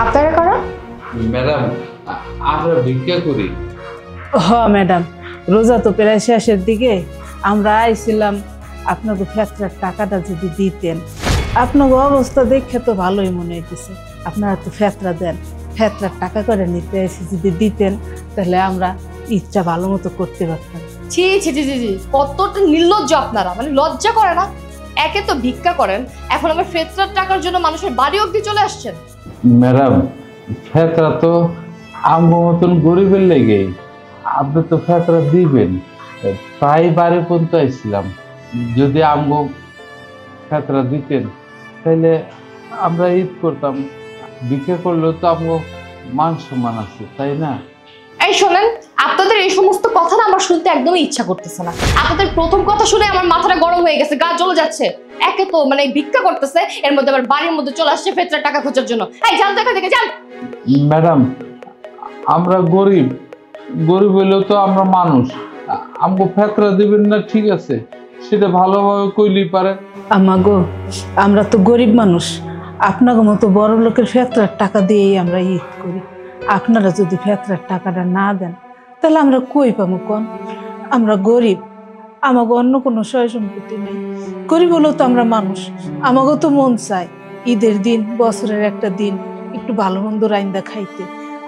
আপনারা কারা? ম্যাডাম, আমরা ভিক্ষা করি। ম্যাডাম, রোজা তো প্রায় শেষের দিকে, আমরা আইছিলাম আপনাকে ফেতরার টাকাটা যদি দিতেন। আপনাকে অবস্থা দেখে তো ভালোই মনে হইতেছে, আপনারা তো ফেতরা দেন, ফেতরার টাকা করে নিতে এসে যদি দিতেন তাহলে আমরা ইচ্ছা ভালো মতো করতে পারতাম। ছি ছি ছি ছি, কতটা নির্লজ্জ আপনারা, মানে লজ্জা করে না? একে তো ভিক্ষা করেন, এখন আবার ফেতরার টাকার জন্য মানুষের বাড়ি অবধি চলে আসছেন। ম্যাডাম, ফেতরা তো আমার মতন গরিবের লেগে, আপনি তো ফেতরা দিবেন, তাই বাড়ি পর্যন্ত আইছিলাম। যদি আমগো ফেতরা দিতেন তাহলে আমরা ঈদ করতাম। ভিক্ষা করলেও তো আমগো মান সম্মান আছে, তাই না? এই শোনেন, আপনাদের এই সমস্ত কথা না আমার শুনতে একদমই ইচ্ছা করতেছে না। আপনাদের প্রথম কথা শুনে আমার মাথাটা গরম হয়ে গেছে, গা জ্বলে যাচ্ছে। একে তো মানে ভিক্ষা করতেছে, এর মধ্যে আবার বাড়ির মধ্যে চলে আসছে ফেতরার টাকা খোঁজার জন্য। এই যান তো এখান থেকে, যান। ম্যাডাম, আমরা গরিব, গরিব হইলেও তো আমরা মানুষ। আমগো ফেতরা দিবেন না, ঠিক আছে, সেটা ভালোভাবে কইলেই পারে। আমাগো, আমরা তো গরিব মানুষ, আপনাকে মতো বড় লোকের ফেতরার টাকা দিয়েই আমরা ঈদ করি। আপনারা যদি ফেতরার টাকাটা না দেন তাহলে আমরা কই পাবো কোন? আমরা গরিব, আমাকে অন্য কোনো সয় সম্পত্তি নেই। গরিব হলেও তো আমরা মানুষ, আমাকেও তো মন চায় ঈদের দিন, বছরের একটা দিন একটু ভালো মন্দ রাইন্দা খাইতে।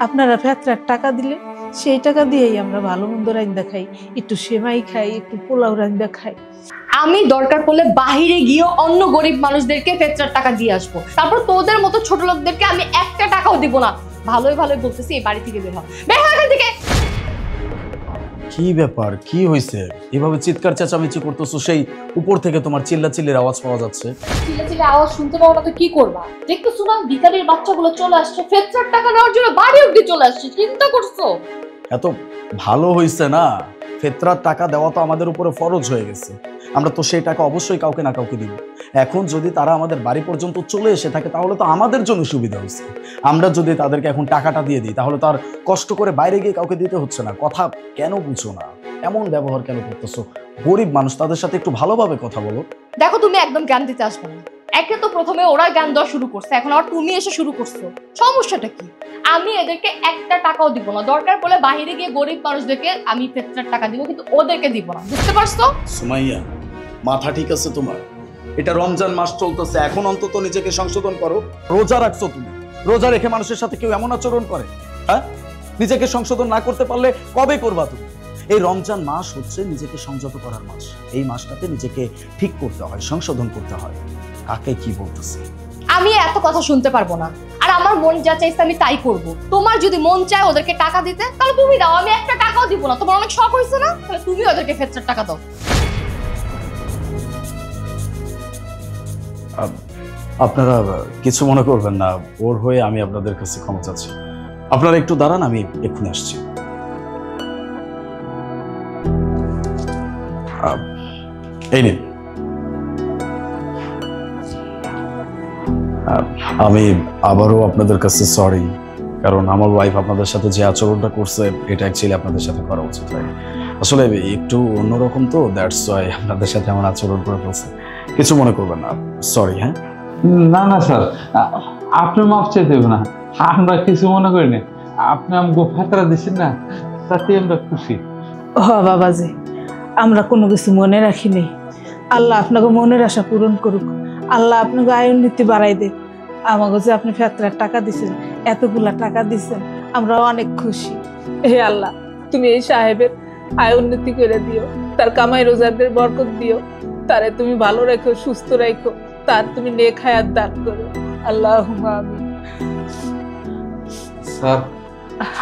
আপনারা ফেতরার টাকা দিলে সেই টাকা দিয়েই আমরা ভালো মন্দ রাইন্দা খাই, একটু সেমাই খাই, একটু পোলাও রাইন্দা খাই। আমি দরকার পড়লে বাহিরে গিয়ে অন্য গরিব মানুষদেরকে ফেতরার টাকা দিয়ে আসবো, তারপর তোদের মতো ছোট লোকদেরকে আমি একটা টাকাও দিব না। ভালোই ভালোই বলতেছি, এই বাড়ি থেকে বের হ, বের হ এখান থেকে। কি ব্যাপার, কি হয়েছে? এভাবে চিৎকার চেঁচামেচি করতেছো, সেই উপর থেকে তোমার চিল্লাচিল্লির আওয়াজ পাওয়া যাচ্ছে। চিল্লাচিল্লি আওয়াজ শুনতে পাও না তো কি করবা? দেখতেছো না ভিখারির বাচ্চাগুলো চলে আসছে, ফেতরার টাকা নেওয়ার জন্য বাড়ি অবধি চলে আসছে। চিন্তা করছো? এত ভালো হয়েছে না, ফেতরার টাকা দেওয়া তো আমাদের উপরে ফরজ হয়ে গেছে। আমরা তো সেই টাকা অবশ্যই কাউকে না কাউকে দিব। এখন যদি তারা আমাদের বাড়ি পর্যন্ত চলে এসে থাকে তাহলে তো আমাদের জন্য সুবিধা হয়েছে। আমরা যদি তাদেরকে এখন টাকাটা দিয়ে দিই তাহলে তো আর কষ্ট করে বাইরে গিয়ে কাউকে দিতে হচ্ছে না। কথা কেন বুঝো না? এমন ব্যবহার কেন করতেছো? গরিব মানুষ, তাদের সাথে একটু ভালোভাবে কথা বলো। দেখো, তুমি একদম জ্ঞান দিতে আসবে না। একে তো প্রথমে ওরা জ্ঞান দেওয়া শুরু করছে, এখন আবার তুমি এসে শুরু করছো। সমস্যাটা কি? আমি এদেরকে একটা টাকাও দিব না। দরকার পড়লে বাইরে গিয়ে গরিব মানুষদেরকে আমি ফেতরার টাকা দিব, কিন্তু ওদেরকে দিব না। বুঝতে পারছো? সুমাইয়া, মাথা ঠিক আছে তোমার? এটা রমজান মাস চলতেছে, এখন অন্তত নিজেকে সংশোধন করো। রোজা রাখছো তুমি, রোজা রেখে মানুষের সাথে কেউ এমন আচরণ করে? হ্যাঁ, নিজেকে সংশোধন না করতে পারলে কবে করবা তুমি? এই রমজান মাস হচ্ছে নিজেকে সংযত করার মাস। এই মাসটাতে নিজেকে ঠিক করতে হয়, সংশোধন করতে হয়। কাকে কি বলতেছে? আমি এত কথা শুনতে পারবো না। আর আমার মন যা চাইছে আমি তাই করব। তোমার যদি মন চায় ওদেরকে টাকা দিতে, তাহলে তুমি দাও, আমি একটা টাকাও দিব না। তোমার অনেক শখ হয়েছে না, তাহলে তুমি ওদেরকে ফেতরার টাকা দাও। আপনারা কিছু মনে করবেন না, ওর হয়ে আমি আপনাদের কাছে ক্ষমা চাচ্ছি। আপনারা একটু দাঁড়ান, আমি এক্ষুনি আসছি। এই নিন। আমি আবারও আপনাদের কাছে সরি, কারণ আমার ওয়াইফ আপনাদের সাথে যে আচরণটা করছে এটা অ্যাকচুয়ালি আপনাদের সাথে করা উচিত হয়। আসলে একটু অন্যরকম তো, দ্যাটস ওয়াই আপনাদের সাথে আমার আচরণ করে ফেলছে। কিছু মনে করবেন না, সরি। হ্যাঁ, না না স্যার, আপনি মাফ চাইতে হবে না, আমরা কিছু মনে করি না। আপনি আমগো ফেতরা দিচ্ছেন না, তাতে আমরা খুশি। বাবাজি, আমরা কোনো কিছু মনে রাখিনি। আল্লাহ আপনাকে মনের আশা পূরণ করুক, আল্লাহ আপনাকে আয় উন্নতি বাড়াই দেখ। আমাকে যে আপনি ফেতরার টাকা দিচ্ছেন, এতগুলা টাকা দিচ্ছেন, আমরা অনেক খুশি। হে আল্লাহ, তুমি এই সাহেবের আয় উন্নতি করে দিও, তার কামাই রোজগারের বরকত দিও, তারে তুমি ভালো রেখো, সুস্থ রাখো, তার তুমি নেক হায়াত দান করো। আল্লাহুম্মা আমিন। স্যার,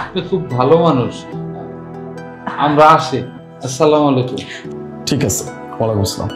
আপনি খুব ভালো মানুষ, আমরা আসি। আসসালামু আলাইকুম। ঠিক আছে, ওয়ালাইকুম আসসালাম।